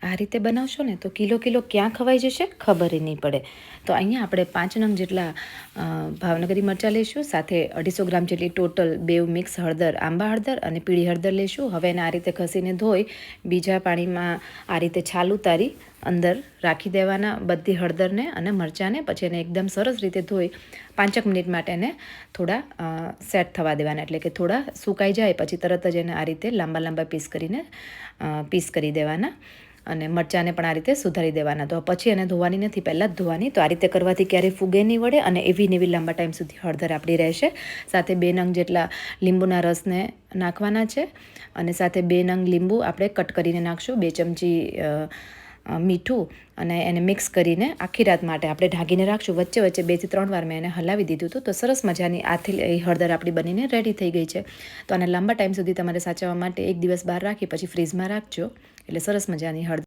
આ રીતે બનાવશો ને તો કિલો ક્યાં ખવાઈ જશે ખબર નહીં પડે. તો અહીંયા આપણે 5 નંગ જેટલા ભાવનગરી મરચાં લઈશું, સાથે 250 ગ્રામ જેટલી ટોટલ બેવ મિક્સ હળદર, આંબા હળદર અને પીળી હળદર લઈશું. હવે એને આ રીતે ઘસીને ધોઈ બીજા પાણીમાં આ રીતે છાલ ઉતારી અંદર રાખી દેવાના બધી હળદરને અને મરચાંને. પછી એને એકદમ સરસ રીતે ધોઈ 5 મિનિટ માટે એને થોડા સેટ થવા દેવાના, એટલે કે થોડા સુકાઈ જાય પછી તરત જ એને આ રીતે લાંબા પીસ કરી દેવાના અને મરચાંને પણ આ રીતે સુધારી દેવાના. તો પછી એને ધોવાની નથી, પહેલાં જ ધોવાની. તો આ રીતે કરવાથી ક્યારેય ફૂગે નહીં વળે અને એવી ને એવી લાંબા ટાઈમ સુધી હળદર આપણી રહેશે. સાથે 2 નંગ જેટલા લીંબુના રસને નાખવાના છે અને સાથે 2 નંગ લીંબુ આપણે કટ કરીને નાખશું. 2 ચમચી મીઠું અને એને મિક્સ કરીને આખી રાત માટે આપણે ઢાંકીને રાખશું. વચ્ચે 2 થી 3 વાર મેં એને હલાવી દીધું હતું. તો સરસ મજાની હળદર આપણી બનીને રેડી થઈ ગઈ છે. તો આને લાંબા ટાઈમ સુધી તમારે સાચવવા માટે 1 દિવસ બહાર રાખી પછી ફ્રીઝમાં રાખજો, એટલે સરસ મજાની હળદર